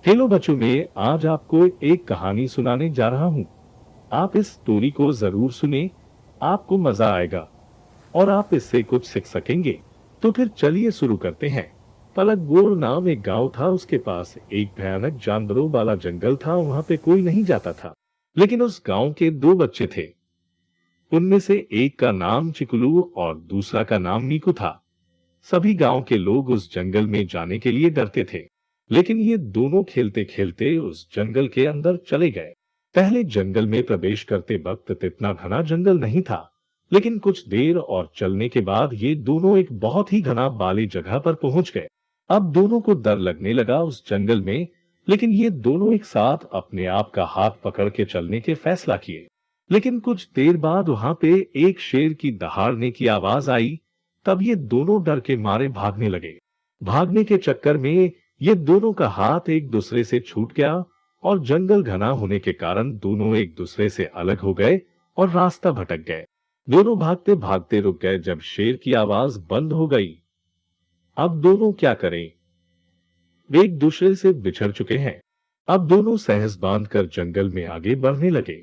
Hello बच्चों, में आज आपको एक कहानी सुनाने जा रहा हूँ। आप इस स्टोरी को जरूर सुने, आपको मजा आएगा और आप इससे कुछ सीख सकेंगे। तो फिर चलिए शुरू करते हैं। पलकगोर नाम एक गांव था। उसके पास एक भयानक जानवरों वाला जंगल था। वहां पे कोई नहीं जाता था, लेकिन उस गांव के दो बच्चे थे। उनमें से एक का नाम चिकुलू और दूसरा का नाम मीकू था। सभी गांव के लोग उस जंगल में जाने के लिए डरते थे, लेकिन ये दोनों खेलते खेलते उस जंगल के अंदर चले गए। पहले जंगल में प्रवेश करते वक्त इतना घना जंगल नहीं था, लेकिन कुछ देर और चलने के बाद ये दोनों एक बहुत ही घना वाली जगह पर पहुंच गए। अब दोनों को डर लगने लगा उस जंगल में, लेकिन ये दोनों एक साथ अपने आप का हाथ पकड़ के चलने के फैसला किए। लेकिन कुछ देर बाद वहां पे एक शेर की दहाड़ने की आवाज आई। तब ये दोनों डर के मारे भागने लगे। भागने के चक्कर में ये दोनों का हाथ एक दूसरे से छूट गया और जंगल घना होने के कारण दोनों एक दूसरे से अलग हो गए और रास्ता भटक गए। दोनों भागते भागते रुक गए जब शेर की आवाज बंद हो गई। अब दोनों क्या करें? वे एक दूसरे से बिछड़ चुके हैं। अब दोनों सहस बांधकर जंगल में आगे बढ़ने लगे।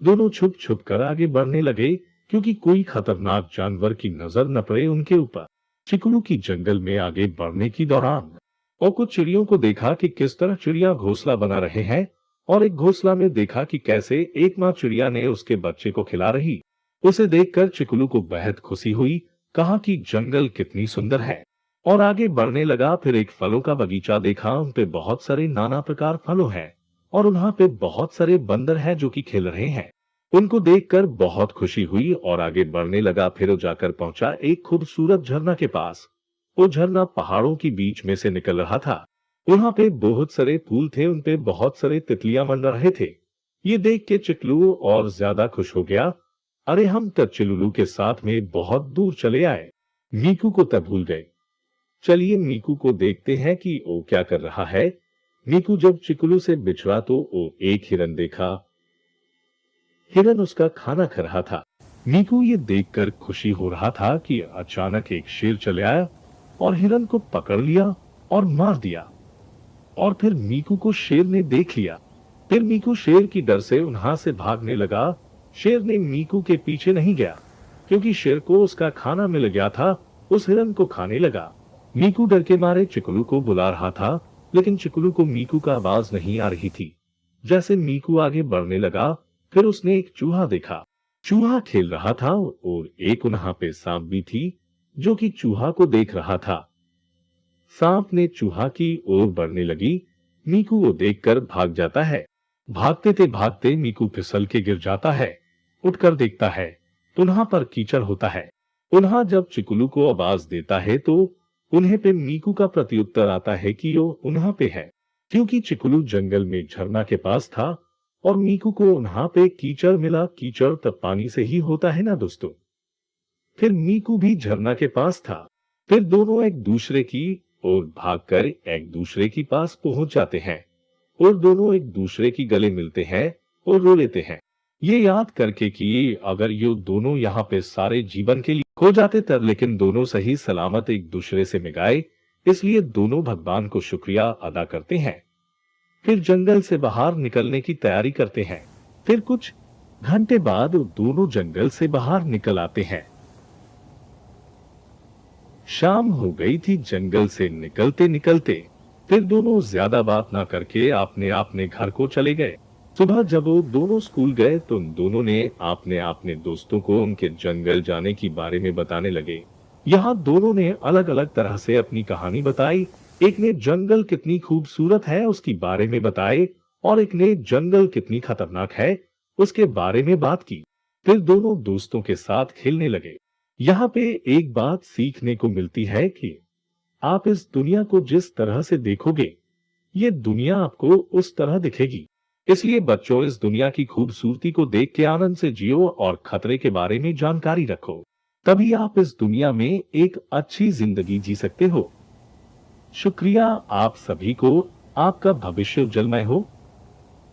दोनों छुप छुप कर आगे बढ़ने लगे, क्योंकि कोई खतरनाक जानवर की नजर न पड़े उनके ऊपर। चिकलू की जंगल में आगे बढ़ने की दौरान और कुछ चिड़ियों को देखा कि किस तरह चिड़िया घोंसला बना रहे हैं, और एक घोंसला में देखा कि कैसे एक माँ चिड़िया ने उसके बच्चे को खिला रही। उसे देखकर चिकलू को बेहद खुशी हुई। कहा कि जंगल कितनी सुंदर है, और आगे बढ़ने लगा। फिर एक फलों का बगीचा देखा। उन पे बहुत सारे नाना प्रकार फलों हैं, और वहां पे बहुत सारे बंदर हैं जो कि खेल रहे हैं। उनको देखकर बहुत खुशी हुई और आगे बढ़ने लगा। फिर वो जाकर पहुंचा एक खूबसूरत झरना के पास। वो झरना पहाड़ों के बीच में से निकल रहा था। वहां पे बहुत सारे फूल थे, उन पे बहुत सारे तितलियां मंडरा रहे थे। ये देख के चिकलू और ज्यादा खुश हो गया। अरे, हम तब चिलुलू के साथ में बहुत दूर चले आए। मीकू को तब भूल गए। चलिए मीकू को देखते हैं कि वो क्या कर रहा है। मीकू जब चिकलू से बिछड़ा तो वो एक हिरन देखा। हिरन उसका खाना खा रहा था। मीकू ये देखकर खुशी हो रहा था कि अचानक एक शेर चले आया और हिरन को पकड़ लिया और मार दिया। और फिर मीकू को शेर ने देख लिया। फिर मीकू शेर की डर से वहां से भागने लगा। शेर ने मीकू के पीछे नहीं गया, क्योंकि शेर को उसका खाना मिल गया था। उस हिरन को खाने लगा। मीकू डर के मारे चिकलू को बुला रहा था, लेकिन चिकलू को मीकू का आवाज नहीं आ रही थी। जैसे मीकू आगे बढ़ने लगा, फिर उसने एक चूहा देखा। चूहा खेल रहा था और एक वहां पे सांप भी थी जो कि चूहा को देख रहा था। सांप ने चूहा की ओर बढ़ने लगी। मीकू वो देखकर भाग जाता है। भागते मीकू फिसल के गिर जाता है। उठकर देखता है तो वहां पर कीचड़ होता है। उन्हा जब चिकलू को आवाज देता है तो उन्हें पे मीकू का प्रत्युत्तर आता है कि वो उन्हा पे है, क्योंकि चिकलू जंगल में झरना के पास था और मीकू को वहां पे कीचड़ मिला। कीचड़ तब पानी से ही होता है ना दोस्तों। फिर मीकू भी झरना के पास था। फिर दोनों एक दूसरे की ओर भागकर एक दूसरे के पास पहुंच जाते हैं और दोनों एक दूसरे की गले मिलते हैं और रो लेते हैं, ये याद करके कि अगर ये दोनों यहाँ पे सारे जीवन के लिए खो जाते तब, लेकिन दोनों सही सलामत एक दूसरे से मिलाए। इसलिए दोनों भगवान को शुक्रिया अदा करते हैं। फिर जंगल से बाहर निकलने की तैयारी करते हैं। फिर कुछ घंटे बाद वो दोनों जंगल से बाहर निकल आते हैं। शाम हो गई थी। जंगल से निकलते निकलते फिर दोनों ज्यादा बात ना करके अपने अपने घर को चले गए। सुबह जब वो दोनों स्कूल गए तो उन दोनों ने अपने अपने दोस्तों को उनके जंगल जाने की बारे में बताने लगे। यहाँ दोनों ने अलग अलग तरह से अपनी कहानी बताई। एक ने जंगल कितनी खूबसूरत है उसकी बारे में बताए, और एक ने जंगल कितनी खतरनाक है उसके बारे में बात की। फिर दोनों दोस्तों के साथ खेलने लगे। यहाँ पे एक बात सीखने को मिलती है कि आप इस दुनिया को जिस तरह से देखोगे, ये दुनिया आपको उस तरह दिखेगी। इसलिए बच्चों, इस दुनिया की खूबसूरती को देख के आनंद से जियो और खतरे के बारे में जानकारी रखो। तभी आप इस दुनिया में एक अच्छी जिंदगी जी सकते हो। शुक्रिया आप सभी को। आपका भविष्य उज्जवलमय हो।